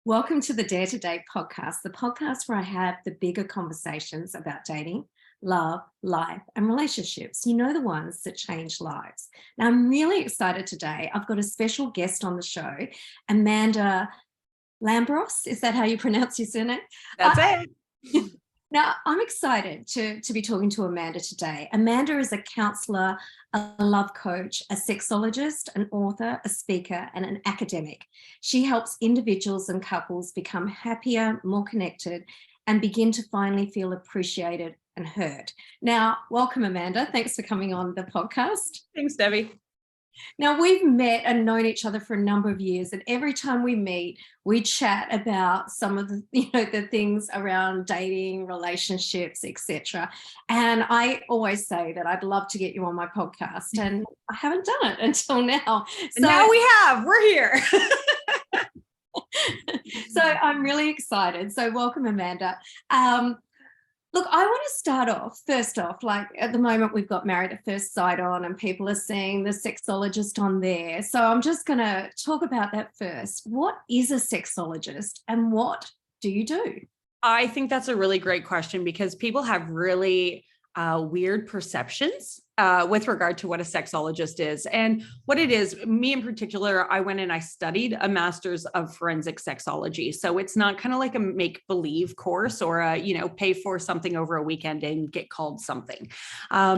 Welcome to the Dare to Date podcast, the podcast where I have the bigger conversations about dating, love, life, and relationships. You know, the ones that change lives. Now, I'm really excited today. I've got a special guest on the show, Amanda Lambros. Is that how you pronounce your surname? That's it. Now, I'm excited to be talking to Amanda today. Amanda is a counsellor, a love coach, a sexologist, an author, a speaker, and an academic. She helps individuals and couples become happier, more connected, and begin to finally feel appreciated and heard. Now, welcome, Amanda. Thanks for coming on the podcast. Thanks, Debbie. Now, we've met and known each other for a number of years, and every time we meet, we chat about some of the, the things around dating, relationships, etc. And I always say that I'd love to get you on my podcast, and I haven't done it until now. So now we have. We're here. So I'm really excited. So welcome, Amanda. Look, I want to start off, first off, like at the moment we've got Married at First Sight on and people are seeing the Sexologist on there. So I'm just going to talk about that first. What is a sexologist and what do you do? I think that's a really great question because people have really weird perceptions with regard to what a sexologist is. And what it is, me in particular, I went and I studied a master's of forensic sexology. So it's not kind of like a make-believe course or pay for something over a weekend and get called something.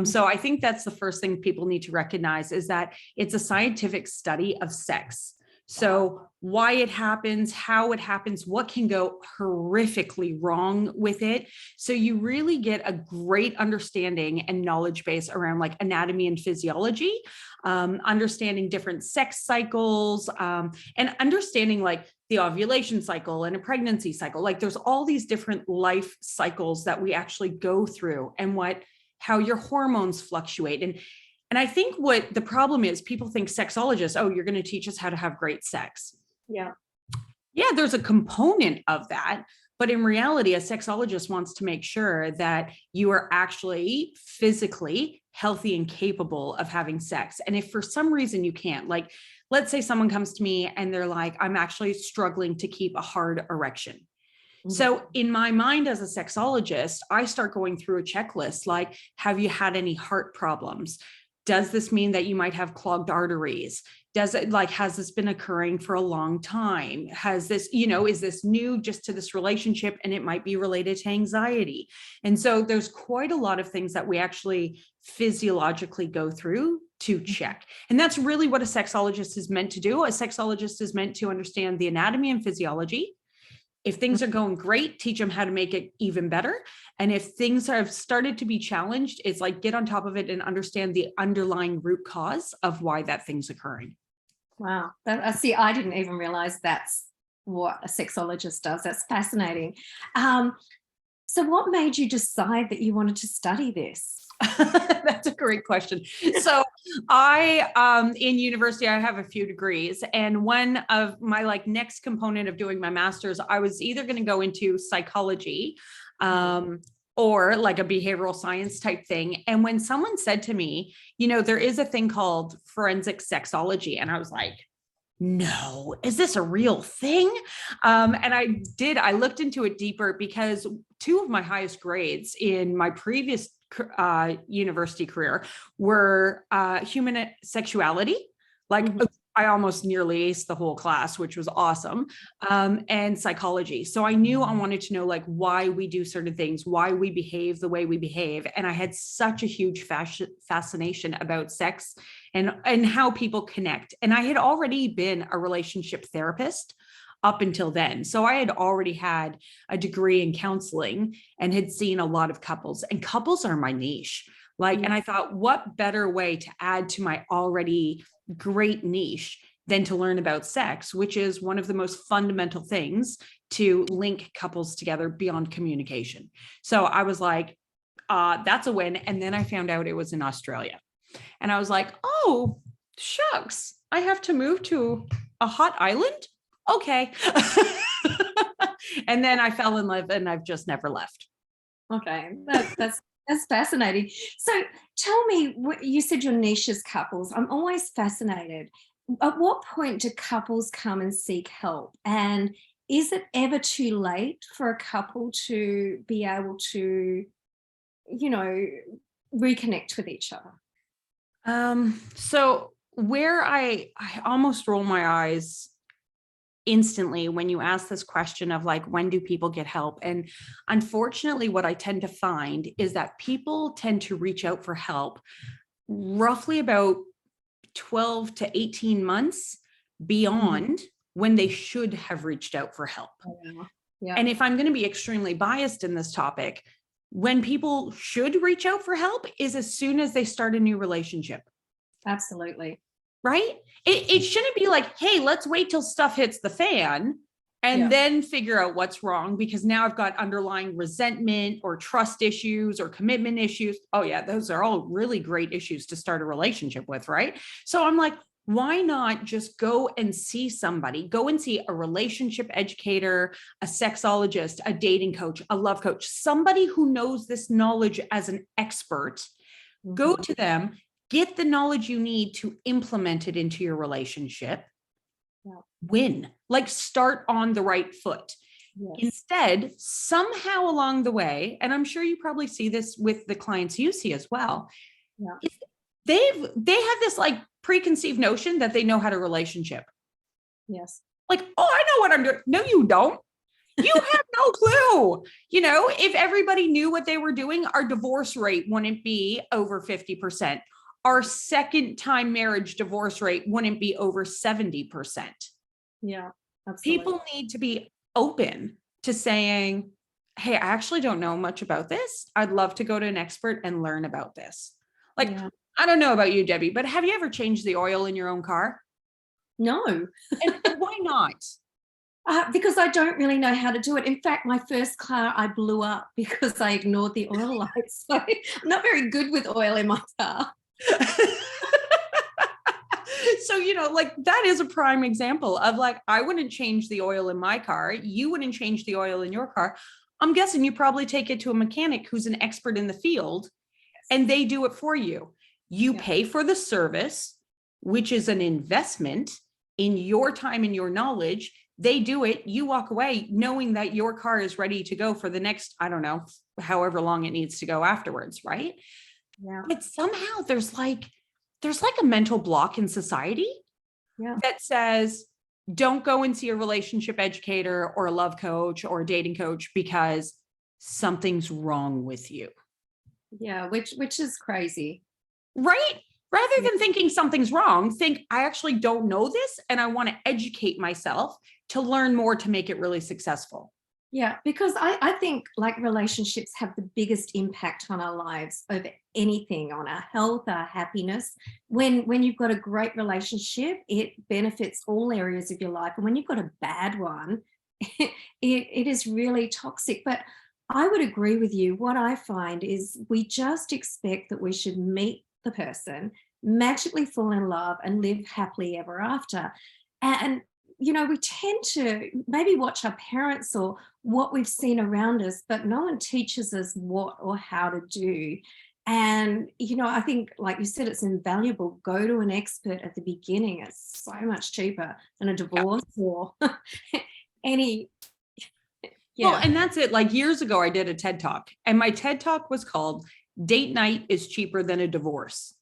So I think that's the first thing people need to recognize is that it's a scientific study of sex. So why it happens, how it happens, what can go horrifically wrong with it. So you really get a great understanding and knowledge base around like anatomy and physiology, understanding different sex cycles, and understanding like the ovulation cycle and a pregnancy cycle. Like there's all these different life cycles that we actually go through and how your hormones fluctuate. And I think what the problem is, people think sexologists, oh, you're going to teach us how to have great sex. Yeah. Yeah, there's a component of that. But in reality, a sexologist wants to make sure that you are actually physically healthy and capable of having sex. And if for some reason you can't, like, let's say someone comes to me and they're like, I'm actually struggling to keep a hard erection. Mm-hmm. So in my mind as a sexologist, I start going through a checklist, like, have you had any heart problems? Does this mean that you might have clogged arteries? Has this been occurring for a long time? Has this, is this new just to this relationship and it might be related to anxiety? And so there's quite a lot of things that we actually physiologically go through to check. And that's really what a sexologist is meant to do. A sexologist is meant to understand the anatomy and physiology. If things are going great, teach them how to make it even better. And if things have started to be challenged, it's like get on top of it and understand the underlying root cause of why that thing's occurring. Wow. I didn't even realize that's what a sexologist does. That's fascinating. So what made you decide that you wanted to study this? That's a great question. So in university, I have a few degrees, and one of my next component of doing my master's, I was either going to go into psychology, or like a behavioral science type thing. And when someone said to me, there is a thing called forensic sexology. And I was like, no, is this a real thing? And I looked into it deeper because two of my highest grades in my previous university career were human sexuality. I almost nearly aced the whole class, which was awesome, and psychology. So I knew I wanted to know why we do certain things, why we behave the way we behave. And I had such a huge fascination about sex and how people connect. And I had already been a relationship therapist up until then. So I had already had a degree in counseling and had seen a lot of couples, and couples are my niche. And I thought, what better way to add to my already great niche than to learn about sex, which is one of the most fundamental things to link couples together beyond communication. So I was like, that's a win. And then I found out it was in Australia. And I was like, oh, shucks, I have to move to a hot island? Okay. And then I fell in love and I've just never left. Okay. That's fascinating. So tell me, you said your niche is couples. I'm always fascinated. At what point do couples come and seek help? And is it ever too late for a couple to be able to, you know, reconnect with each other? So where I almost roll my eyes instantly when you ask this question of like, when do people get help? And unfortunately, what I tend to find is that people tend to reach out for help roughly about 12 to 18 months beyond when they should have reached out for help. Yeah. Yeah. And if I'm going to be extremely biased in this topic, when people should reach out for help is as soon as they start a new relationship. Absolutely. Right? It shouldn't be like, hey, let's wait till stuff hits the fan and then figure out what's wrong, because now I've got underlying resentment or trust issues or commitment issues. Oh yeah, those are all really great issues to start a relationship with, right? So I'm like, why not just go and see somebody, go and see a relationship educator, a sexologist, a dating coach, a love coach, somebody who knows this knowledge as an expert. Go to them, get the knowledge you need to implement it into your relationship. Win, like start on the right foot. Instead, somehow along the way, and I'm sure you probably see this with the clients you see as well, they have this like preconceived notion that they know how to relationship. Yes. Like, oh, I know what I'm doing. No, you don't. You have no clue. You know, if everybody knew what they were doing, our divorce rate wouldn't be over 50%. Our second time marriage divorce rate wouldn't be over 70%. Yeah, absolutely. People need to be open to saying, hey, I actually don't know much about this. I'd love to go to an expert and learn about this. Like, I don't know about you, Debbie, but have you ever changed the oil in your own car? No. And why not? Because I don't really know how to do it. In fact, my first car, I blew up because I ignored the oil lights. So I'm not very good with oil in my car. So, you know, like that is a prime example of like, I wouldn't change the oil in my car. You wouldn't change the oil in your car. I'm guessing you probably take it to a mechanic who's an expert in the field and they do it for you. You pay for the service, which is an investment in your time and your knowledge. They do it. You walk away knowing that your car is ready to go for the next, I don't know, however long it needs to go afterwards. Right. Yeah. But somehow there's like a mental block in society that says, don't go and see a relationship educator or a love coach or a dating coach because something's wrong with you. Yeah. Which is crazy. Right. Rather than thinking something's wrong, think I actually don't know this and I want to educate myself to learn more to make it really successful. Yeah, because I think like relationships have the biggest impact on our lives over anything, on our health, our happiness. When you've got a great relationship, it benefits all areas of your life. And when you've got a bad one, it is really toxic. But I would agree with you. What I find is we just expect that we should meet the person, magically fall in love and live happily ever after. And you know, we tend to maybe watch our parents or what we've seen around us, but no one teaches us what or how to do. And, you know, I think, like you said, it's invaluable. Go to an expert at the beginning. It's so much cheaper than a divorce or any. Well, and that's it. Like years ago, I did a TED Talk and my TED Talk was called Date Night is Cheaper Than a Divorce.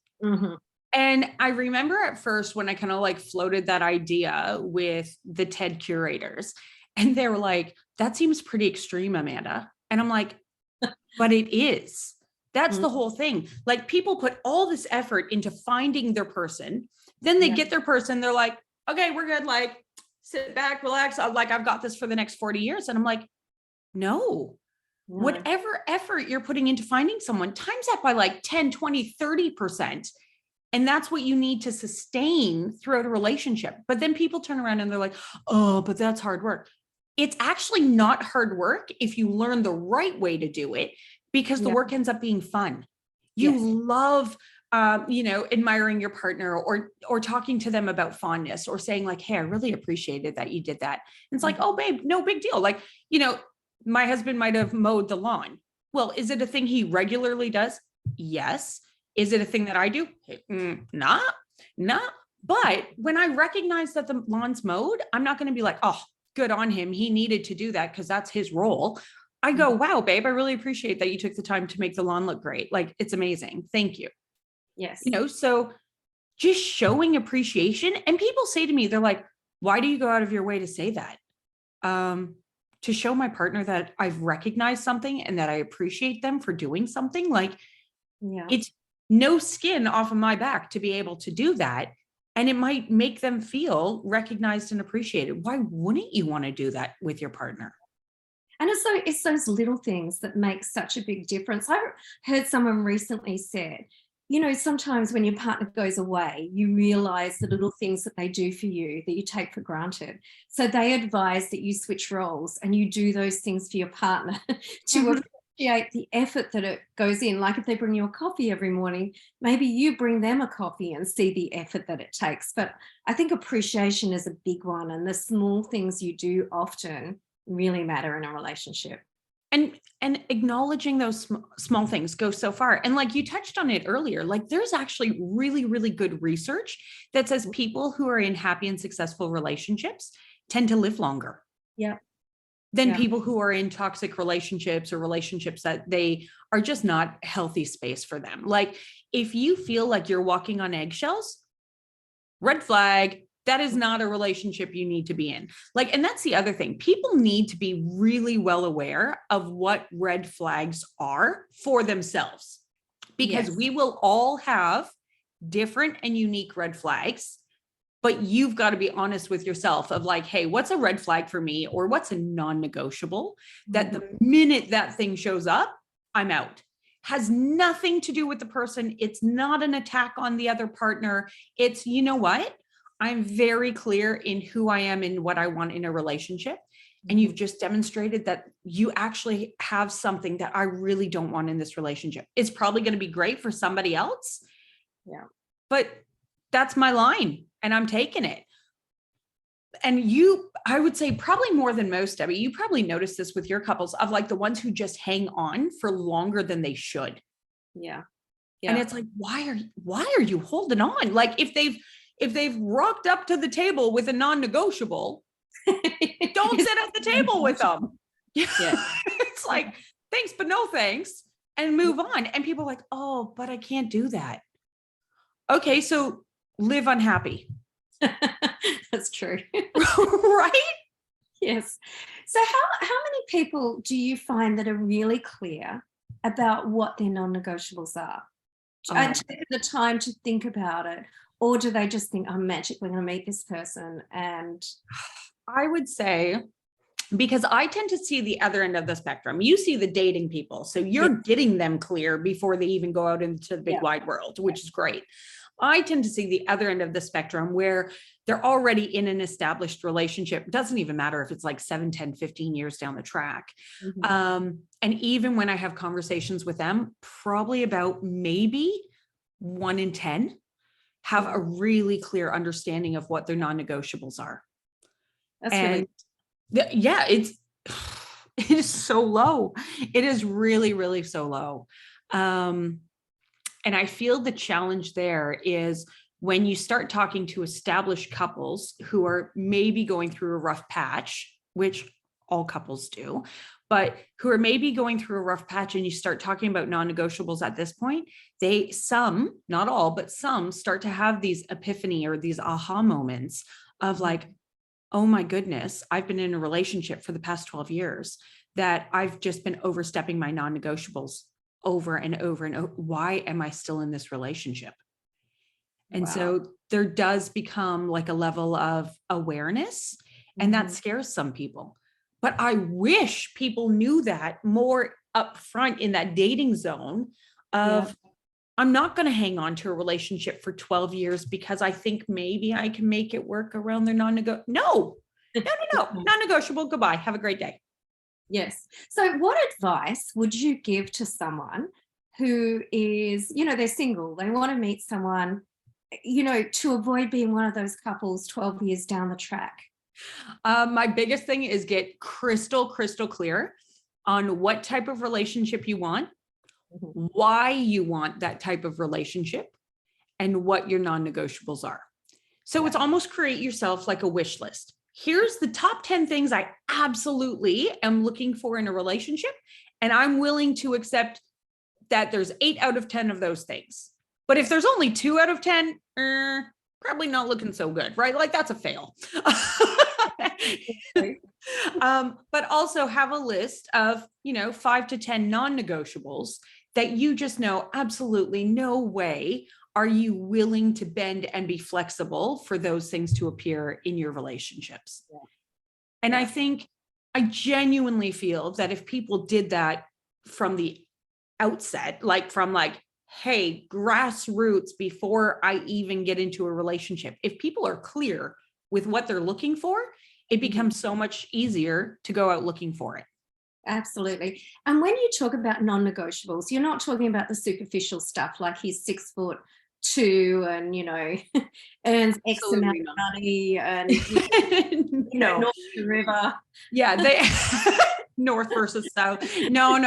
And I remember at first when I kind of like floated that idea with the TED curators and they were like, that seems pretty extreme, Amanda. And I'm like, but it is. That's the whole thing. Like people put all this effort into finding their person. Then they get their person. They're like, okay, we're good. Like sit back, relax. Like I've got this for the next 40 years. And I'm like, no. Whatever effort you're putting into finding someone, times that by like 10, 20, 30%. And that's what you need to sustain throughout a relationship. But then people turn around and they're like, oh, but that's hard work. It's actually not hard work if you learn the right way to do it, because the work ends up being fun. You love, you know, admiring your partner or talking to them about fondness or saying like, hey, I really appreciated that you did that. And it's like, oh, babe, no big deal. Like, you know, my husband might have mowed the lawn. Well, is it a thing he regularly does? Yes. Is it a thing that I do? Nah. But when I recognize that the lawn's mowed, I'm not going to be like, oh good on him. He needed to do that because that's his role. I go, wow, babe, I really appreciate that you took the time to make the lawn look great. Like, it's amazing. Thank you. Yes. So just showing appreciation. And people say to me, they're like, why do you go out of your way to say that? To show my partner that I've recognized something and that I appreciate them for doing something. Like, it's no skin off of my back to be able to do that. And it might make them feel recognized and appreciated. Why wouldn't you want to do that with your partner? And it's those little things that make such a big difference. I heard someone recently said, sometimes when your partner goes away, you realize the little things that they do for you that you take for granted. So they advise that you switch roles and you do those things for your partner to appreciate the effort that it goes in. Like if they bring you a coffee every morning, maybe you bring them a coffee and see the effort that it takes. But I think appreciation is a big one, and the small things you do often really matter in a relationship. And acknowledging those small things go so far. And like you touched on it earlier, like there's actually really, really good research that says people who are in happy and successful relationships tend to live longer. Than people who are in toxic relationships or relationships that they are just not healthy space for them. Like if you feel like you're walking on eggshells, red flag. That is not a relationship you need to be in. Like, and that's the other thing. People need to be really well aware of what red flags are for themselves, because we will all have different and unique red flags, but you've got to be honest with yourself of like, hey, what's a red flag for me? Or what's a non-negotiable that the minute that thing shows up, I'm out. Has nothing to do with the person. It's not an attack on the other partner. It's, you know what? I'm very clear in who I am and what I want in a relationship. And you've just demonstrated that you actually have something that I really don't want in this relationship. It's probably going to be great for somebody else. But that's my line and I'm taking it. And I would say probably more than most, Debbie, you probably noticed this with your couples of like the ones who just hang on for longer than they should. And it's like, why are you holding on? Like if they've rocked up to the table with a non-negotiable, don't sit at the table with them. It's like, thanks, but no thanks, and move on. And people are like, oh, but I can't do that. Okay, so live unhappy. That's true. Right? Yes. So how many people do you find that are really clear about what their non-negotiables are? And take the time to think about it. Or do they just think, I'm magically going to meet this person? And I would say, because I tend to see the other end of the spectrum. You see the dating people. So you're getting them clear before they even go out into the big wide world, which is great. I tend to see the other end of the spectrum where they're already in an established relationship. It doesn't even matter if it's like 7, 10, 15 years down the track. And even when I have conversations with them, probably about maybe 1 in 10 have a really clear understanding of what their non-negotiables are. That's really it is so low. It is really, really so low. And I feel the challenge there is when you start talking to established couples who are maybe going through a rough patch, which all couples do, but who are maybe going through a rough patch, and you start talking about non-negotiables at this point, some, not all, but some start to have these epiphany or these aha moments of like, oh my goodness, I've been in a relationship for the past 12 years that I've just been overstepping my non-negotiables over and over and over. Why am I still in this relationship? And so there does become like a level of awareness, and that scares some people. But I wish people knew that more upfront in that dating zone of, I'm not going to hang on to a relationship for 12 years because I think maybe I can make it work around their non-negotiable. No, non-negotiable. Goodbye. Have a great day. Yes. So what advice would you give to someone who is, they're single, they want to meet someone, to avoid being one of those couples 12 years down the track? My biggest thing is get crystal clear on what type of relationship you want, why you want that type of relationship, and what your non-negotiables are. So it's almost create yourself like a wish list. here's the top 10 things I absolutely am looking for in a relationship. And I'm willing to accept that there's 8 out of 10 of those things. But if there's only 2 out of 10, probably not looking so good, right? Like that's a fail. But also have a list of, 5 to 10 non-negotiables that you just know absolutely no way are you willing to bend and be flexible for those things to appear in your relationships. Yeah. And I think I genuinely feel that if people did that from the outset, hey, grassroots before I even get into a relationship, if people are clear with what they're looking for, it becomes so much easier to go out looking for it. Absolutely. And when you talk about non-negotiables, you're not talking about the superficial stuff like he's 6'2" and, earns X amount of money and, north of the river. Yeah, they north versus south. No. And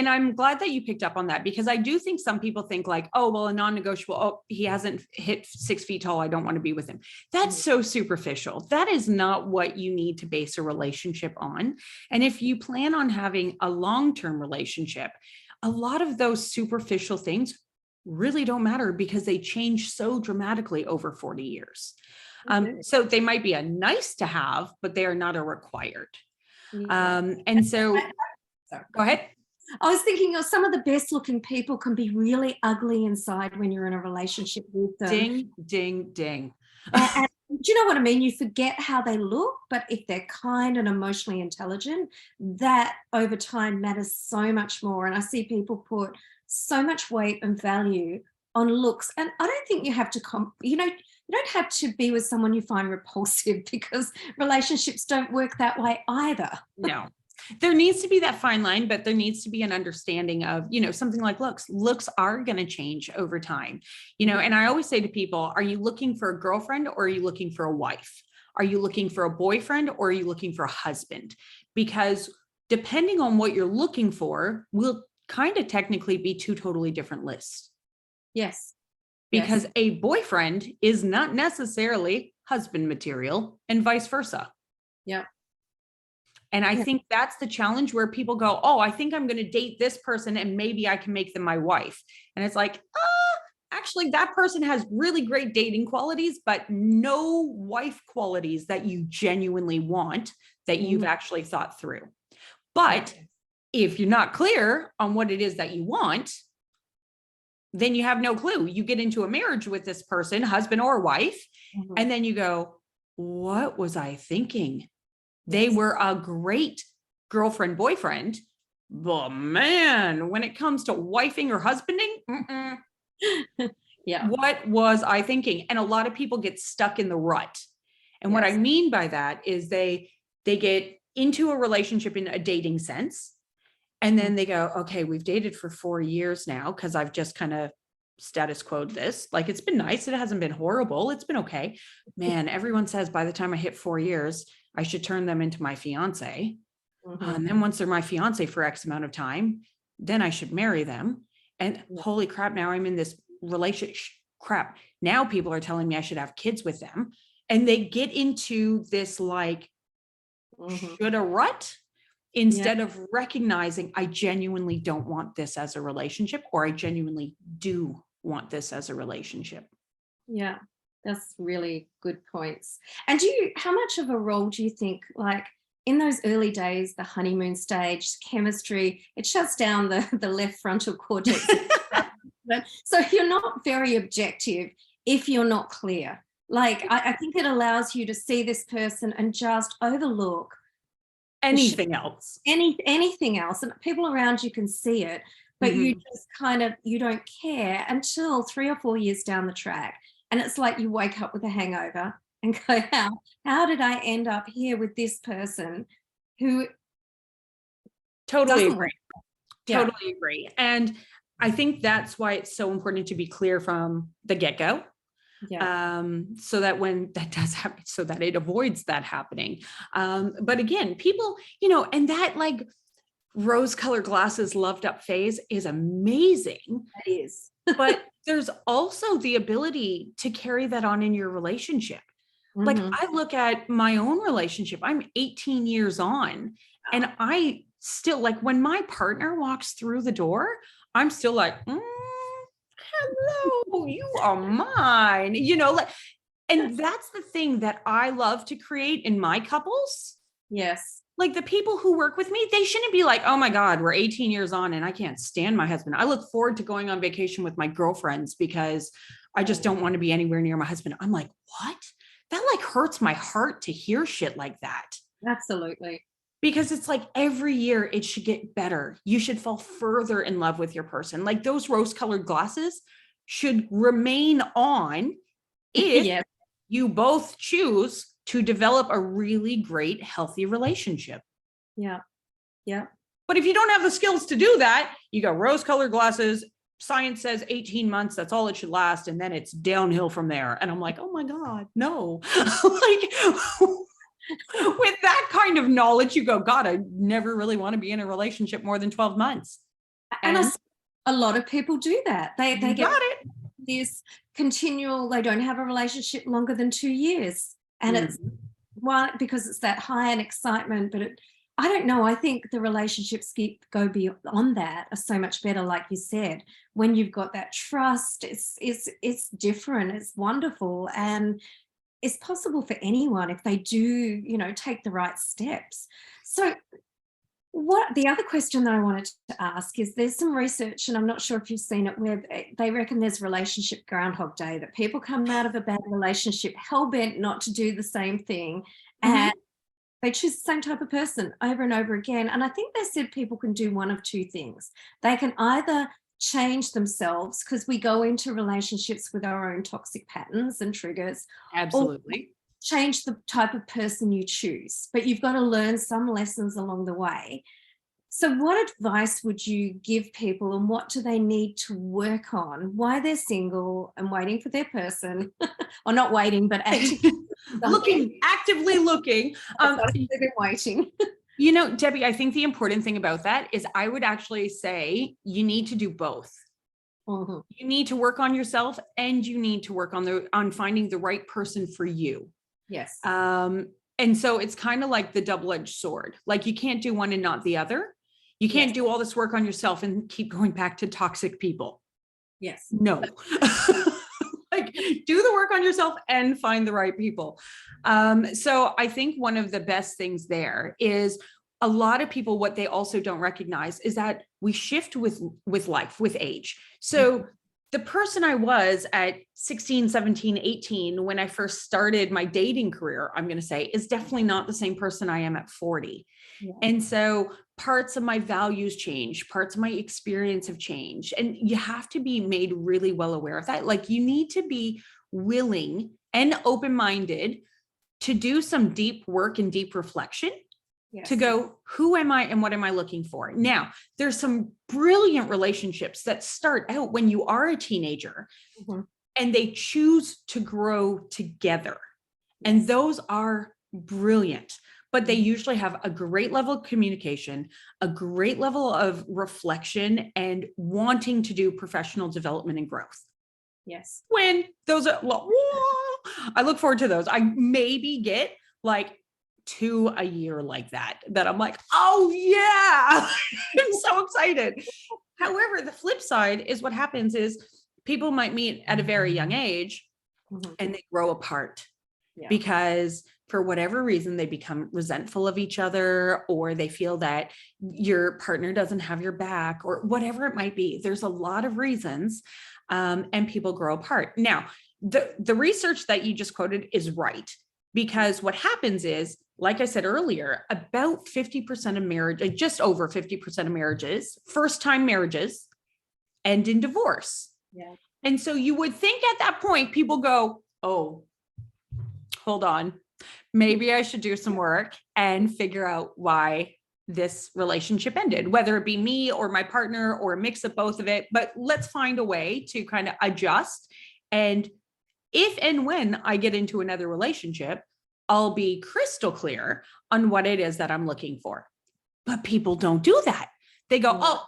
I'm glad that you picked up on that, because I do think some people think like, oh, well, a non-negotiable, oh, he hasn't hit 6 feet tall, I don't want to be with him. That's so superficial. That is not what you need to base a relationship on. And if you plan on having a long-term relationship, a lot of those superficial things really don't matter because they change so dramatically over 40 years. So they might be a nice to have, but they are not a required. And so go ahead. I was thinking some of the best looking people can be really ugly inside when you're in a relationship with them. Ding, ding, ding. And do you know what I mean? You forget how they look, but if they're kind and emotionally intelligent, that over time matters so much more. And I see people put so much weight and value on looks. And I don't think you have to, you don't have to be with someone you find repulsive, because relationships don't work that way either. No, there needs to be that fine line, but there needs to be an understanding of, something like looks are going to change over time, and I always say to people, are you looking for a girlfriend or are you looking for a wife? Are you looking for a boyfriend or are you looking for a husband? Because depending on what you're looking for will kind of technically be 2 totally different lists. Yes. Because a boyfriend is not necessarily husband material and vice versa. Yeah. And I think that's the challenge where people go, oh, I think I'm going to date this person and maybe I can make them my wife. And it's like, actually that person has really great dating qualities, but no wife qualities that you genuinely want, that you've actually thought through. But if you're not clear on what it is that you want, then you have no clue. You get into a marriage with this person, husband or wife, and then you go, what was I thinking? They were a great girlfriend, boyfriend, but man, when it comes to wifing or husbanding, what was I thinking? And a lot of people get stuck in the rut. And what I mean by that is they get into a relationship in a dating sense. And then they go, okay, we've dated for 4 years now, because I've just kind of status quo'd this. Like, it's been nice. It hasn't been horrible. It's been okay. Man, everyone says by the time I hit 4 years, I should turn them into my fiance. And then once they're my fiance for X amount of time, then I should marry them. And holy crap, now I'm in this relationship. Crap. Now people are telling me I should have kids with them. And they get into this like, shoulda rut. Instead of recognizing, I genuinely don't want this as a relationship, or I genuinely do want this as a relationship. Yeah, that's really good points. And how much of a role do you think, like in those early days, the honeymoon stage, chemistry, it shuts down the left frontal cortex. So you're not very objective if you're not clear. Like, I think it allows you to see this person and just overlook anything else, anything else, and people around you can see it, but you just you don't care until 3 or 4 years down the track, and it's like you wake up with a hangover and go, how did I end up here with this person who totally agree. And I think that's why it's so important to be clear from the get-go. So that when that does happen, so that it avoids that happening. But again, people, and that like rose-colored glasses loved up phase is amazing. It is. But there's also the ability to carry that on in your relationship. Like Mhm. I look at my own relationship, I'm 18 years on, and I still like when my partner walks through the door, I'm still like, hello, you are mine, like, and that's the thing that I love to create in my couples. Yes. Like the people who work with me, they shouldn't be like, oh my God, we're 18 years on and I can't stand my husband. I look forward to going on vacation with my girlfriends because I just don't want to be anywhere near my husband. I'm like, what? That like hurts my heart to hear shit like that. Absolutely. Because it's like every year it should get better. You should fall further in love with your person. Like those rose-colored glasses should remain on if Yes. you both choose to develop a really great, healthy relationship. Yeah. Yeah. But if you don't have the skills to do that, you got rose-colored glasses. Science says 18 months, that's all it should last. And then it's downhill from there. And I'm like, oh my God, no. Like with that kind of knowledge, you go, God, I never really want to be in a relationship more than 12 months. And a lot of people do that. They You get got it. this continual, they don't have a relationship longer than 2 years. And it's why, because it's that high and excitement, but I don't know. I think the relationships go beyond that are so much better. Like you said, when you've got that trust, it's different. It's wonderful. And it's possible for anyone if they do, take the right steps. So what the other question that I wanted to ask is, there's some research, and I'm not sure if you've seen it, where they reckon there's relationship Groundhog Day, that people come out of a bad relationship hell-bent not to do the same thing, and they choose the same type of person over and over again. And I think they said people can do one of two things. They can either change themselves, because we go into relationships with our own toxic patterns and triggers. Absolutely. Or change the type of person you choose, but you've got to learn some lessons along the way. So what advice would you give people, and what do they need to work on? Why they're single and waiting for their person, or not waiting, but actually actively looking. They've been waiting. Debbie, I think the important thing about that is I would actually say you need to do both. Mm-hmm. You need to work on yourself, and you need to work on finding the right person for you. Yes. And so it's kind of like the double-edged sword. Like you can't do one and not the other. You can't do all this work on yourself and keep going back to toxic people. Yes. No. Like do the work on yourself and find the right people. So I think one of the best things there is a lot of people, what they also don't recognize is that we shift with life, with age. So the person I was at 16, 17, 18, when I first started my dating career, I'm going to say, is definitely not the same person I am at 40. Yeah. And so parts of my values change, parts of my experience have changed. And you have to be made really well aware of that. Like you need to be willing and open-minded to do some deep work and deep reflection. Yes. To go, who am I and what am I looking for? Now, there's some brilliant relationships that start out when you are a teenager and they choose to grow together. Yes. And those are brilliant, but they usually have a great level of communication, a great level of reflection, and wanting to do professional development and growth. Yes. When those are, I look forward to those. I maybe get like 2 a year like that I'm like, oh yeah, I'm so excited. However, the flip side is what happens is people might meet at a very young age and they grow apart because for whatever reason, they become resentful of each other, or they feel that your partner doesn't have your back, or whatever it might be. There's a lot of reasons, and people grow apart. Now, the research that you just quoted is right, because what happens is, like I said earlier, about 50% of marriage, just over 50% of marriages, first-time marriages, end in divorce. Yeah. And so you would think at that point, people go, oh, hold on, maybe I should do some work and figure out why this relationship ended, whether it be me or my partner or a mix of both of it. But let's find a way to kind of adjust. And if and when I get into another relationship, I'll be crystal clear on what it is that I'm looking for. But people don't do that. They go, oh,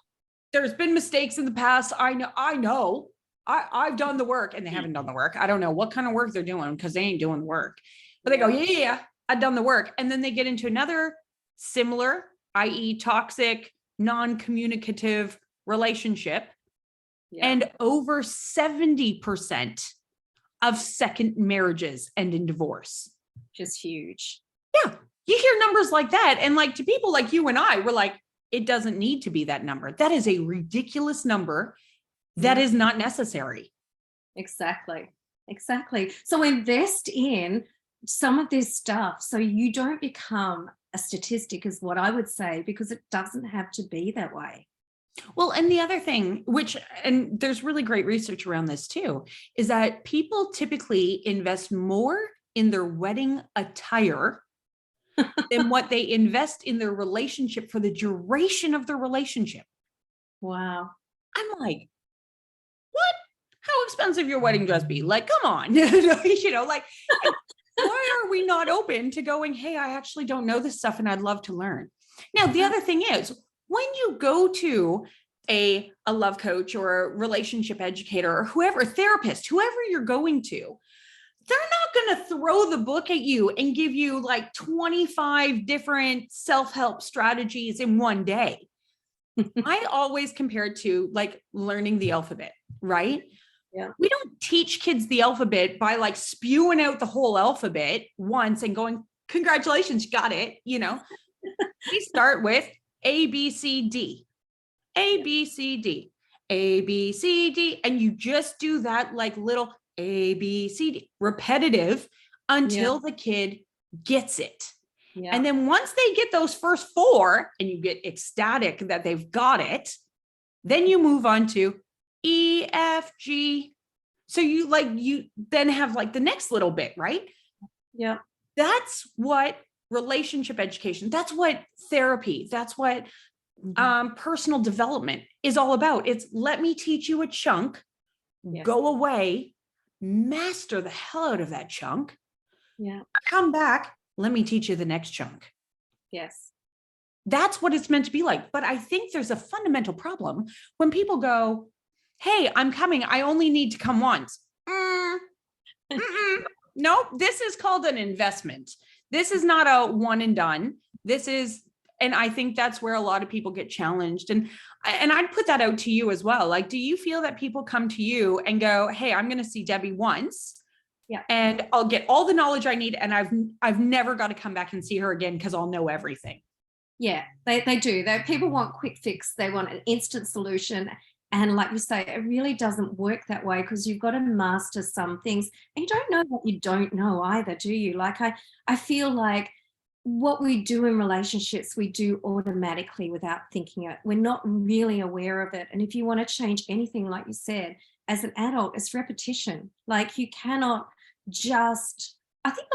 there's been mistakes in the past. I know, I've done the work, and they haven't done the work. I don't know what kind of work they're doing because they ain't doing the work. But they go, yeah, I've done the work. And then they get into another similar, i.e. toxic, non-communicative relationship. Yeah. And over 70% of second marriages end in divorce. Just huge. Yeah. You hear numbers like that. And like to people like you and I, we're like, it doesn't need to be that number. That is a ridiculous number. That is not necessary. Exactly. So invest in some of this stuff so you don't become a statistic, is what I would say, because it doesn't have to be that way. Well, and the other thing, and there's really great research around this too, is that people typically invest more in their wedding attire than what they invest in their relationship for the duration of their relationship. Wow. I'm like, what? How expensive your wedding dress be? Like, come on, like, why are we not open to going, hey, I actually don't know this stuff and I'd love to learn. Now, the other thing is, when you go to a love coach or a relationship educator or whoever, therapist, whoever you're going to, they're not going to throw the book at you and give you like 25 different self-help strategies in one day. I always compare it to like learning the alphabet, right? Yeah. We don't teach kids the alphabet by like spewing out the whole alphabet once and going, congratulations, you got it. We start with A, B, C, D, A, B, C, D, A, B, C, D. And you just do that like little A, B, C, D, repetitive until the kid gets it. Yeah. And then once they get those first four and you get ecstatic that they've got it, then you move on to E, F, G. So you then have like the next little bit, right? Yeah. That's what relationship education, that's what therapy, that's what personal development is all about. It's let me teach you a chunk, go away, master the hell out of that chunk. Yeah. Come back, let me teach you the next chunk. Yes. That's what it's meant to be like. But I think there's a fundamental problem when people go, hey, I'm coming, I only need to come once. Nope, this is called an investment. This is not a one and done. And I think that's where a lot of people get challenged. And I'd put that out to you as well. Like, do you feel that people come to you and go, hey, I'm going to see Debbie once, and I'll get all the knowledge I need, and I've never got to come back and see her again because I'll know everything? Yeah, they do. People want quick fix. They want an instant solution. And like you say, it really doesn't work that way, because you've got to master some things. And you don't know what you don't know either, do you? Like I feel like what we do in relationships, we do automatically without thinking it. We're not really aware of it. And if you want to change anything, like you said, as an adult, it's repetition. Like you cannot just, I think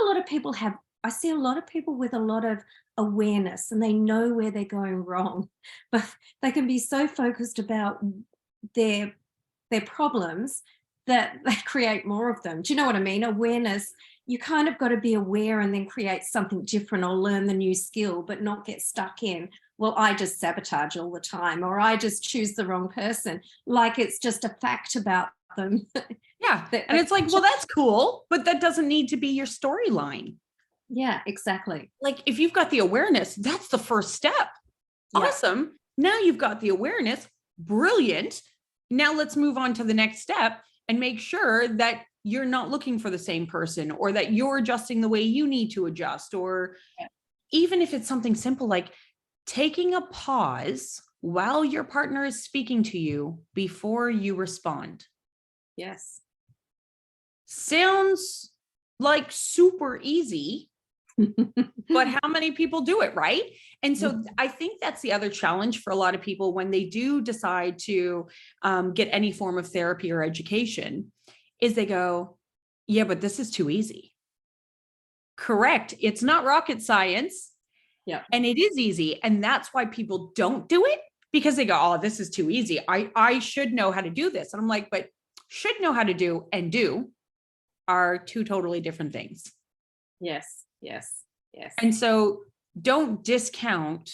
I see a lot of people with a lot of awareness and they know where they're going wrong, but they can be so focused about their problems that they create more of them. Do you know what I mean? Awareness, you kind of got to be aware and then create something different or learn the new skill, but not get stuck in, well, I just sabotage all the time, or I just choose the wrong person. Like it's just a fact about them. Yeah. And it's like, well, that's cool, but that doesn't need to be your storyline. Yeah, exactly. Like if you've got the awareness, that's the first step. Yeah. Awesome. Now you've got the awareness. Brilliant. Now let's move on to the next step and make sure that you're not looking for the same person, or that you're adjusting the way you need to adjust, or even if it's something simple like taking a pause while your partner is speaking to you before you respond. Yes. Sounds like super easy, but how many people do it, right? And so I think that's the other challenge for a lot of people when they do decide to get any form of therapy or education, is they go, yeah, but this is too easy. Correct. It's not rocket science. Yeah. And it is easy. And that's why people don't do it, because they go, oh, this is too easy. I should know how to do this. And I'm like, but should know how to do and do are two totally different things. Yes. Yes. Yes. And so don't discount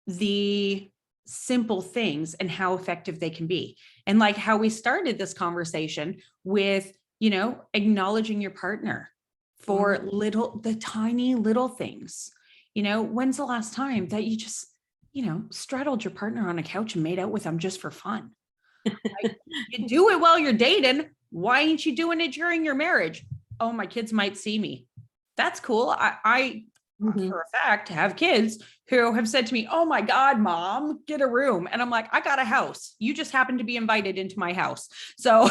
the simple things and how effective they can be. And like how we started this conversation with, acknowledging your partner for the tiny little things. When's the last time that you just, straddled your partner on a couch and made out with them just for fun? Like, you do it while you're dating. Why ain't you doing it during your marriage? Oh, my kids might see me. That's cool. I for a fact have kids who have said to me, oh my God, mom, get a room. And I'm like, I got a house. You just happen to be invited into my house. So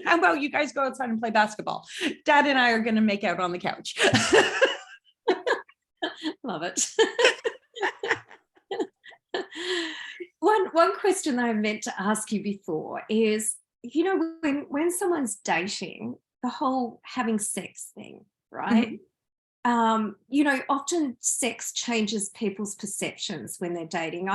how about you guys go outside and play basketball? Dad and I are going to make out on the couch. Love it. One question that I meant to ask you before is, when someone's dating, the whole having sex thing, right? Often sex changes people's perceptions when they're dating.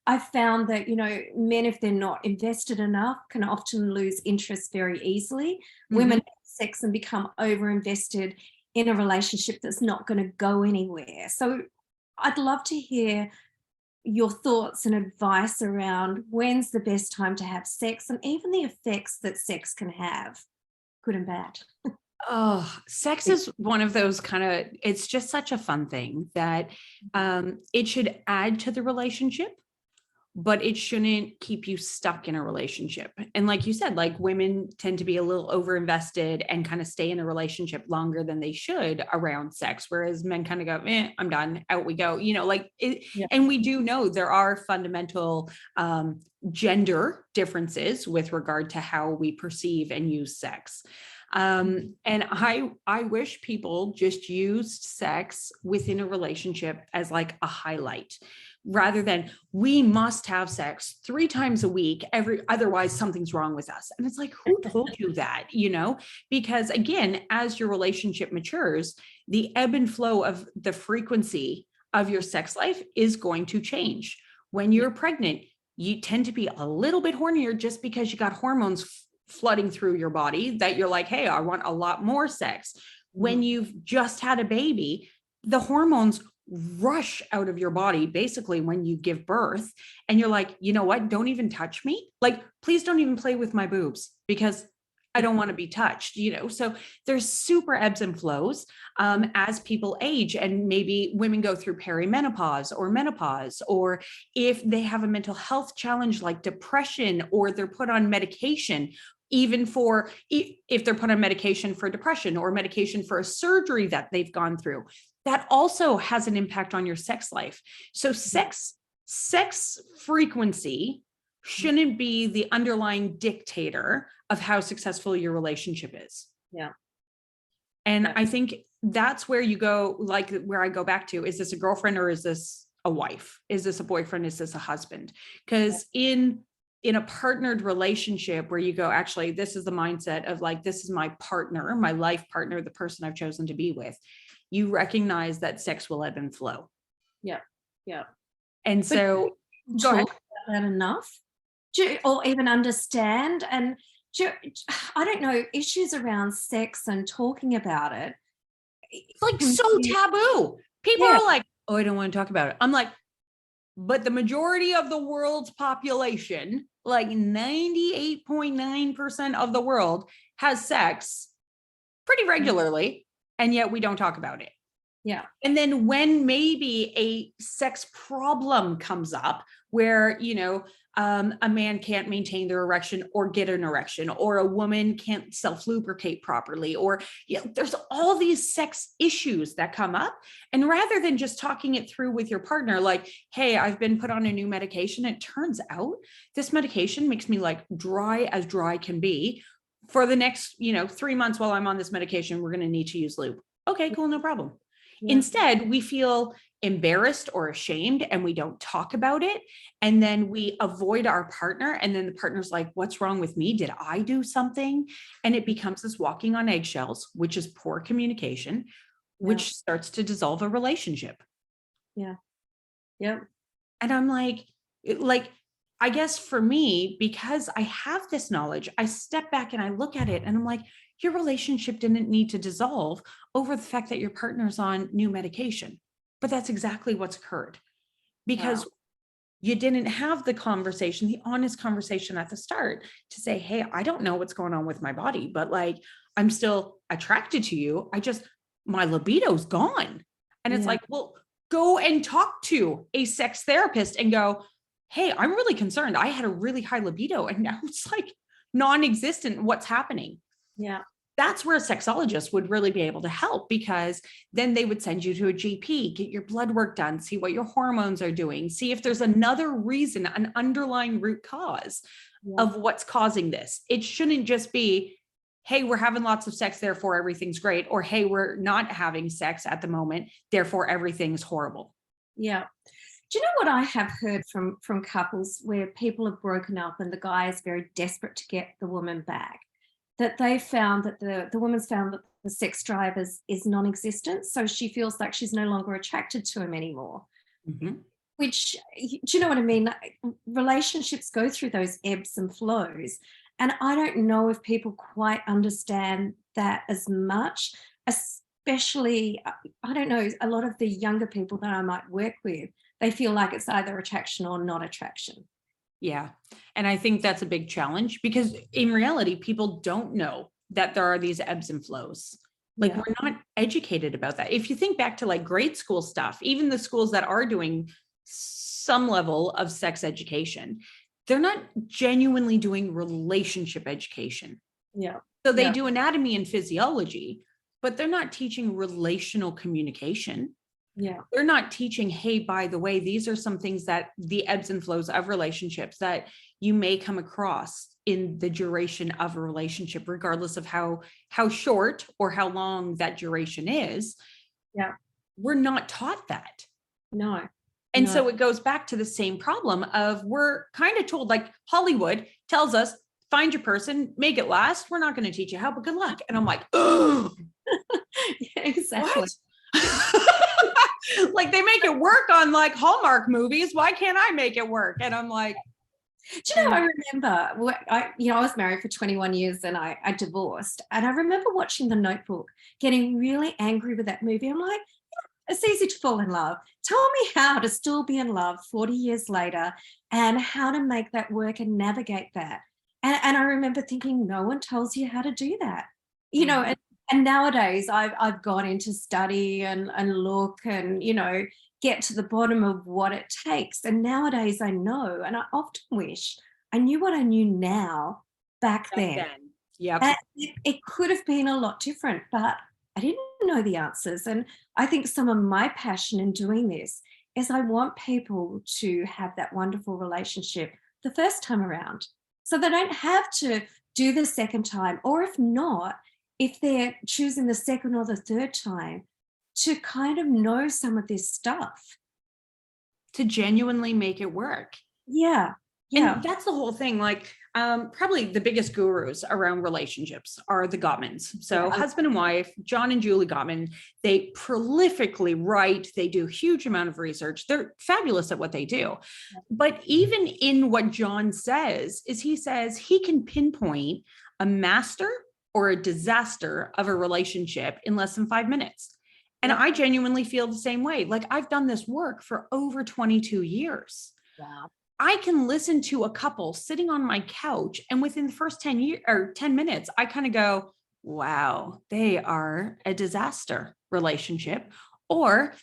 I've found that, men, if they're not invested enough, can often lose interest very easily. Women have sex and become over-invested in a relationship that's not going to go anywhere. So I'd love to hear your thoughts and advice around when's the best time to have sex, and even the effects that sex can have, good and bad. Oh, sex is one of those it's just such a fun thing that it should add to the relationship, but it shouldn't keep you stuck in a relationship. And like you said, like, women tend to be a little overinvested and kind of stay in a relationship longer than they should around sex. Whereas men kind of go, I'm done, out we go, And we do know there are fundamental gender differences with regard to how we perceive and use sex. And I wish people just used sex within a relationship as like a highlight, rather than we must have sex 3 times a week, otherwise something's wrong with us. And it's like, who told you that? Because again, as your relationship matures, the ebb and flow of the frequency of your sex life is going to change. When you're pregnant, you tend to be a little bit hornier just because you got hormones flooding through your body that you're like, hey, I want a lot more sex. When you've just had a baby, the hormones rush out of your body basically when you give birth, and you're like, you know what, don't even touch me. Like, please don't even play with my boobs because I don't want to be touched, So there's super ebbs and flows as people age, and maybe women go through perimenopause or menopause, or if they have a mental health challenge like depression, or they're put on medication, even if they're put on medication for depression or medication for a surgery that they've gone through, that also has an impact on your sex life. So sex frequency shouldn't be the underlying dictator of how successful your relationship is. Yeah. And I think that's where you go, like where I go back to, is this a girlfriend or is this a wife? Is this a boyfriend? Is this a husband? Because in a partnered relationship where you go, actually, this is the mindset of like, this is my partner, my life partner, the person I've chosen to be with. You recognize that sex will ebb and flow. Yeah. Yeah. And so go ahead. About that enough? Or even understand, and I don't know, issues around sex and talking about it. It's like so taboo. People are like, oh, I don't want to talk about it. I'm like, but the majority of the world's population, like 98.9% of the world, has sex pretty regularly, and yet we don't talk about it. Yeah. And then when maybe a sex problem comes up where, a man can't maintain their erection or get an erection, or a woman can't self-lubricate properly, or there's all these sex issues that come up. And rather than just talking it through with your partner, like, hey, I've been put on a new medication. It turns out this medication makes me like dry as dry can be. For the next, 3 months while I'm on this medication, we're going to need to use lube. Okay, cool, no problem. Yeah. Instead, we feel embarrassed or ashamed and we don't talk about it. And then we avoid our partner. And then the partner's like, what's wrong with me? Did I do something? And it becomes this walking on eggshells, which is poor communication, which starts to dissolve a relationship. Yeah. Yeah. And I'm like, I guess for me, because I have this knowledge, I step back and I look at it and I'm like, your relationship didn't need to dissolve over the fact that your partner's on new medication. But that's exactly what's occurred, because you didn't have the conversation, the honest conversation at the start to say, hey, I don't know what's going on with my body, but like, I'm still attracted to you. My libido's gone. And it's like, well, go and talk to a sex therapist and go, hey, I'm really concerned. I had a really high libido and now it's like non-existent. What's happening? Yeah. That's where a sexologist would really be able to help, because then they would send you to a GP, get your blood work done, see what your hormones are doing, see if there's another reason, an underlying root cause of what's causing this. It shouldn't just be, hey, we're having lots of sex, therefore everything's great. Or, hey, we're not having sex at the moment, therefore everything's horrible. Yeah. Do you know what I have heard from couples where people have broken up and the guy is very desperate to get the woman back? That they found that the woman's found that the sex drive is non-existent. So she feels like she's no longer attracted to him anymore. Mm-hmm. Which, do you know what I mean? Relationships go through those ebbs and flows. And I don't know if people quite understand that as much, especially, I don't know, a lot of the younger people that I might work with, they feel like it's either attraction or not attraction. Yeah. And I think that's a big challenge, because in reality, people don't know that there are these ebbs and flows. Like, we're not educated about that. If you think back to like grade school stuff, even the schools that are doing some level of sex education, they're not genuinely doing relationship education. Yeah. So they do anatomy and physiology, but they're not teaching relational communication. Yeah. They're not teaching, hey, by the way, these are some things that the ebbs and flows of relationships that you may come across in the duration of a relationship, regardless of how short or how long that duration is. Yeah. We're not taught that. No. And so it goes back to the same problem of, we're kind of told, like Hollywood tells us, find your person, make it last. We're not going to teach you how, but good luck. And I'm like, oh, yeah, exactly. Like, they make it work on like Hallmark movies. Why can't I make it work? And I'm like, do you know, I remember, I was married for 21 years and I divorced. And I remember watching The Notebook, getting really angry with that movie. I'm like, it's easy to fall in love. Tell me how to still be in love 40 years later and how to make that work and navigate that. And I remember thinking, no one tells you how to do that. You know, and nowadays I've gone into study and look and, get to the bottom of what it takes. And nowadays I know, and I often wish I knew what I knew now back then. Yeah. It could have been a lot different, but I didn't know the answers. And I think some of my passion in doing this is I want people to have that wonderful relationship the first time around. So they don't have to do the second time, or if not, if they're choosing the second or the third time, to kind of know some of this stuff. To genuinely make it work. Yeah. And that's the whole thing. Like, probably the biggest gurus around relationships are the Gottmans. So husband and wife, John and Julie Gottman, they prolifically write. They do a huge amount of research. They're fabulous at what they do. But even in what John says, is he says he can pinpoint a master or a disaster of a relationship in less than 5 minutes. And I genuinely feel the same way. Like, I've done this work for over 22 years. Wow. I can listen to a couple sitting on my couch, and within the first 10 years or 10 minutes, I kind of go, wow, they are a disaster relationship. Or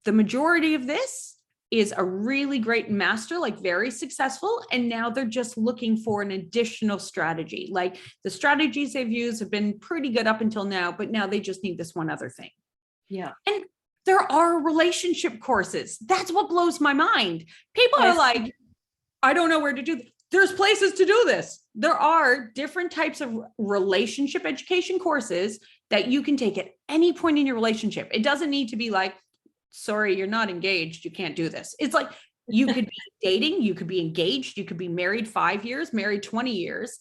the majority of this is a really great master, like very successful. And now they're just looking for an additional strategy. Like, the strategies they've used have been pretty good up until now, but now they just need this one other thing. Yeah. And there are relationship courses. That's what blows my mind. People are like, I don't know where to do this. There's places to do this. There are different types of relationship education courses that you can take at any point in your relationship. It doesn't need to be like, sorry, you're not engaged, you can't do this. It's like, you could be dating, you could be engaged, you could be married 5 years, married 20 years.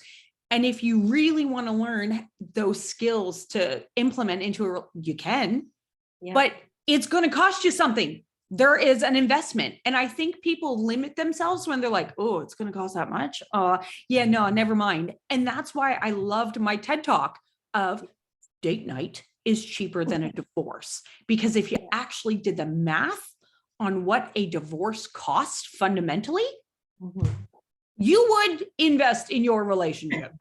And if you really want to learn those skills to implement into you can, but it's going to cost you something. There is an investment. And I think people limit themselves when they're like, oh, it's going to cost that much. Yeah, no, never mind. And that's why I loved my TED Talk of date night is cheaper than a divorce. Because if you actually did the math on what a divorce costs fundamentally, Mhm. you would invest in your relationship.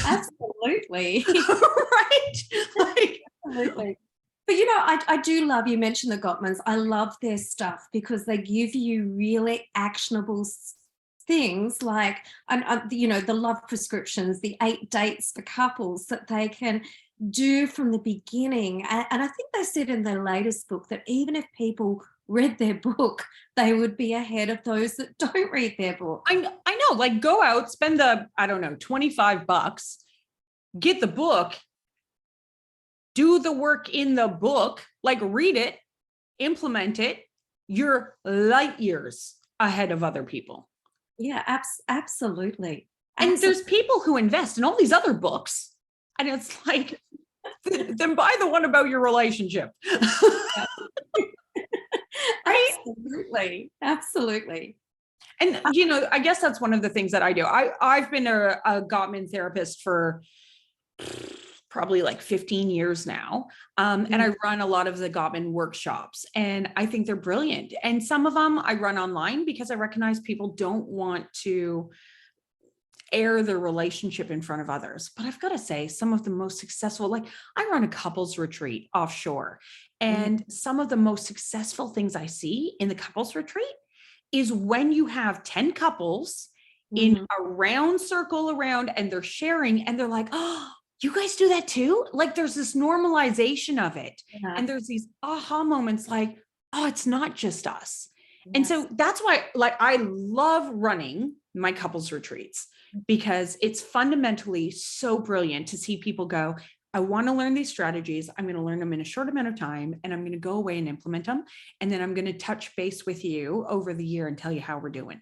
Absolutely. Right? Like, Absolutely. But you know, I do love, you mentioned the Gottmans. I love their stuff because they give you really actionable things like, you know, the love prescriptions, the 8 dates for couples that they can do from the beginning. And I think they said in their latest book that even if people read their book, they would be ahead of those that don't read their book. I know, like go out, spend the, I don't know, $25, get the book, do the work in the book, like read it, implement it. You're light years ahead of other people. Yeah, absolutely. And there's people who invest in all these other books. And it's like, then buy the one about your relationship. Right? Absolutely. Absolutely. And, you know, I guess that's one of the things that I do. I've been a Gottman therapist for probably like 15 years now. And I run a lot of the Gottman workshops, and I think they're brilliant. And some of them I run online because I recognize people don't want to air their relationship in front of others. But I've got to say, some of the most successful, like I run a couples retreat offshore, and some of the most successful things I see in the couples retreat is when you have 10 couples in a round circle around and they're sharing and they're like, oh, you guys do that too? Like there's this normalization of it. Yeah. And there's these aha moments like, oh, it's not just us. Yes. And so that's why, like, I love running my couples retreats because it's fundamentally so brilliant to see people go, I want to learn these strategies. I'm going to learn them in a short amount of time, and I'm going to go away and implement them. And then I'm going to touch base with you over the year and tell you how we're doing.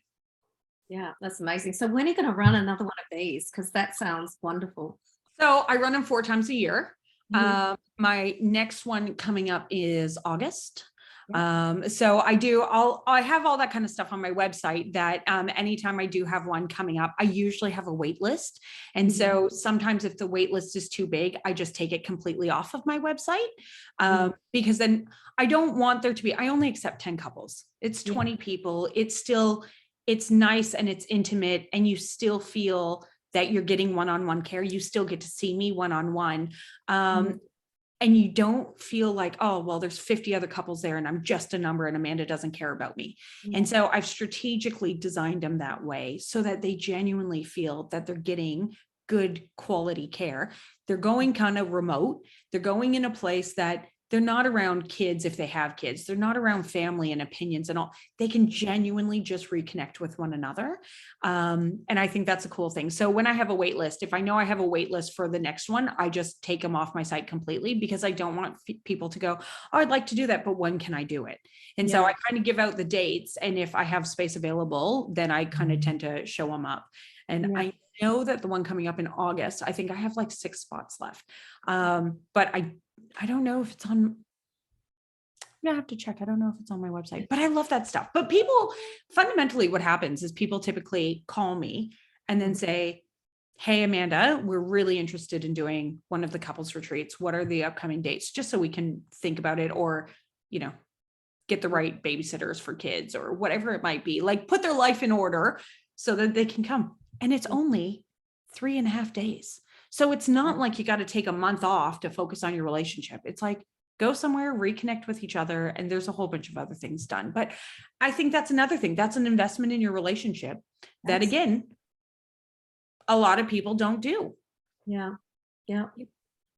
Yeah, that's amazing. So when are you going to run another one of these? Because that sounds wonderful. So I run them 4 times a year. My next one coming up is August. So I have all that kind of stuff on my website that anytime I do have one coming up, I usually have a wait list. And so sometimes if the wait list is too big, I just take it completely off of my website because then I don't want there to be, I only accept 10 couples. It's 20 people. It's nice and it's intimate, and you still feel that you're getting one-on-one care. You still get to see me one-on-one. And you don't feel like, oh, well, there's 50 other couples there and I'm just a number and Amanda doesn't care about me. And so I've strategically designed them that way so that they genuinely feel that they're getting good quality care. They're going kind of remote. They're going in a place that they're not around kids if they have kids. They're not around family and opinions and all. They can genuinely just reconnect with one another. And I think that's a cool thing. So when I have a wait list, if I know I have a wait list for the next one, I just take them off my site completely because I don't want people to go, oh, I'd like to do that, but when can I do it? And so I kind of give out the dates. And if I have space available, then I kind of tend to show them up. And I know that the one coming up in August, I think I have like 6 spots left. But I don't know if it's on, I'm gonna have to check. I don't know if it's on my website, but I love that stuff. But people, fundamentally what happens is people typically call me and then say, hey, Amanda, we're really interested in doing one of the couples retreats. What are the upcoming dates? Just so we can think about it, or, you know, get the right babysitters for kids or whatever it might be, like put their life in order so that they can come. And it's only 3.5 days. So it's not like you got to take a month off to focus on your relationship. It's like, go somewhere, reconnect with each other. And there's a whole bunch of other things done. But I think that's another thing. That's an investment in your relationship that, again, a lot of people don't do. Yeah. Yeah.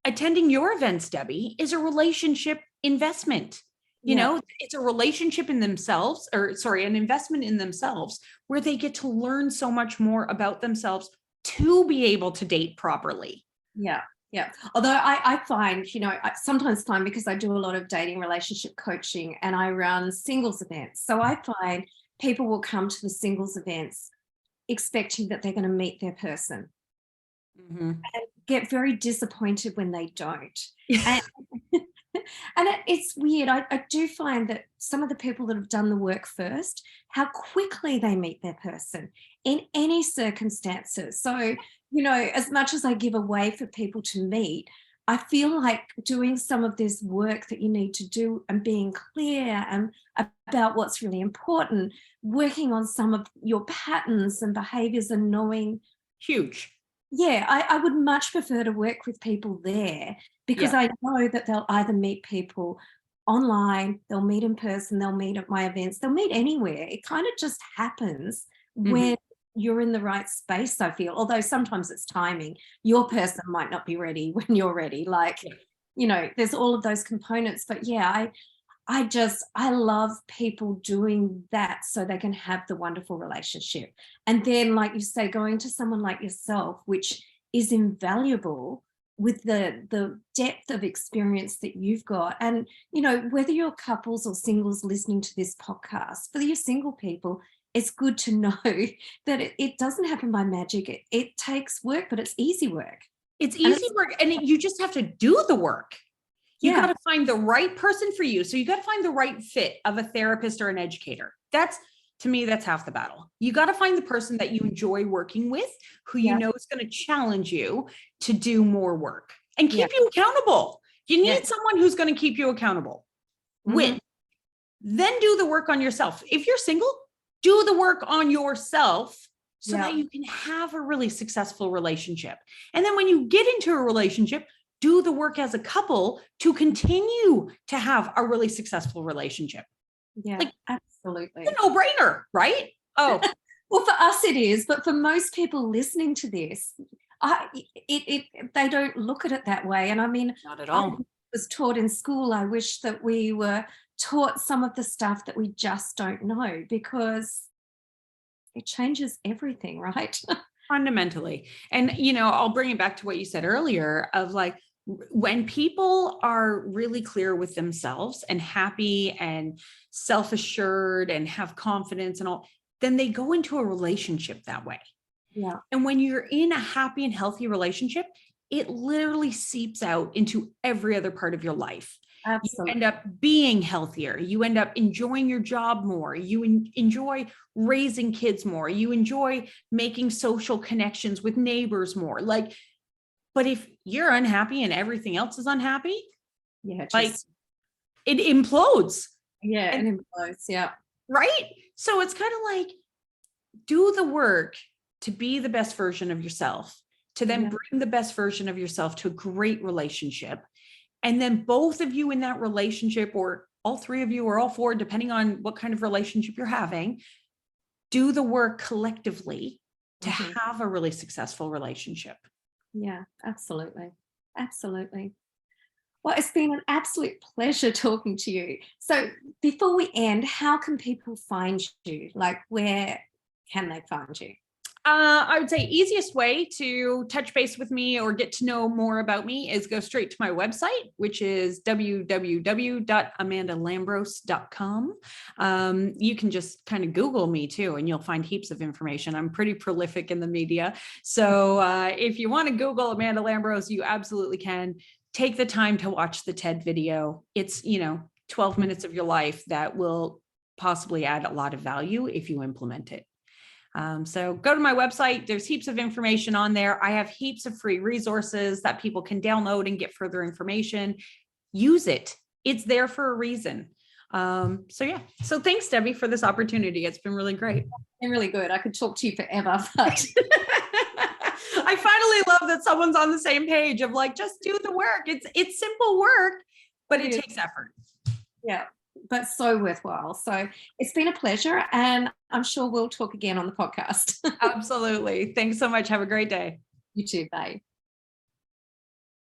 Attending your events, Debbie, is a relationship investment. You know, it's a relationship in themselves, or sorry, an investment in themselves where they get to learn so much more about themselves to be able to date properly. Yeah. Yeah. Although I find, you know, I sometimes find, because I do a lot of dating relationship coaching and I run singles events. So I find people will come to the singles events expecting that they're going to meet their person and get very disappointed when they don't. And, and it's weird. I do find that some of the people that have done the work first, how quickly they meet their person in any circumstances. So, you know, as much as I give away for people to meet, I feel like doing some of this work that you need to do and being clear and about what's really important, working on some of your patterns and behaviors and knowing. Huge. Yeah, I would much prefer to work with people there, because Yeah. I know that they'll either meet people online, they'll meet in person, they'll meet at my events, they'll meet anywhere. It kind of just happens when you're in the right space, I feel. Although sometimes it's timing. Your person might not be ready when you're ready. Like, there's all of those components. But yeah, I love people doing that so they can have the wonderful relationship. And then, like you say, going to someone like yourself, which is invaluable with the depth of experience that you've got. And, whether you're couples or singles listening to this podcast, for your single people, it's good to know that it doesn't happen by magic. It takes work, but it's easy work. It's easy work. And you just have to do the work. You got to find the right person for you. So you got to find the right fit of a therapist or an educator. To me, that's half the battle. You got to find the person that you enjoy working with, who you know is going to challenge you to do more work and keep you accountable. You need someone who's going to keep you accountable. Then do the work on yourself. If you're single, do the work on yourself so that you can have a really successful relationship. And then when you get into a relationship, do the work as a couple to continue to have a really successful relationship. Yeah, absolutely. It's a no-brainer, right? Oh, well, for us it is, but for most people listening to this, they don't look at it that way. And I mean, not at all. I was taught in school. I wish that we were taught some of the stuff that we just don't know, because it changes everything, right? Fundamentally. And, I'll bring it back to what you said earlier of like, when people are really clear with themselves and happy and self-assured and have confidence and all, then they go into a relationship that way. Yeah. And when you're in a happy and healthy relationship, it literally seeps out into every other part of your life. Absolutely. You end up being healthier. You end up enjoying your job more. You enjoy raising kids more. You enjoy making social connections with neighbors more. But if you're unhappy and everything else is unhappy, it implodes. Yeah, it implodes. Yeah. Right. So it's kind of like, do the work to be the best version of yourself, to then bring the best version of yourself to a great relationship. And then both of you in that relationship, or all three of you, or all four, depending on what kind of relationship you're having, do the work collectively to have a really successful relationship. Yeah, absolutely. Absolutely. Well, it's been an absolute pleasure talking to you. So before we end, how can people find you? Like, where can they find you? I would say easiest way to touch base with me or get to know more about me is go straight to my website, which is www.amandalambros.com. You can just kind of Google me too, and you'll find heaps of information. I'm pretty prolific in the media. So if you want to Google Amanda Lambros, you absolutely can. Take the time to watch the TED video. It's, 12 minutes of your life that will possibly add a lot of value if you implement it. So go to my website. There's heaps of information on there. I have heaps of free resources that people can download and get further information. Use it. It's there for a reason. So thanks, Debbie, for this opportunity. It's been really great. It's been really good. I could talk to you forever, but I finally love that someone's on the same page of like, just do the work. It's simple work, but it takes effort. Yeah, but so worthwhile. So it's been a pleasure, and I'm sure we'll talk again on the podcast. Absolutely. Thanks so much. Have a great day. You too. Bye.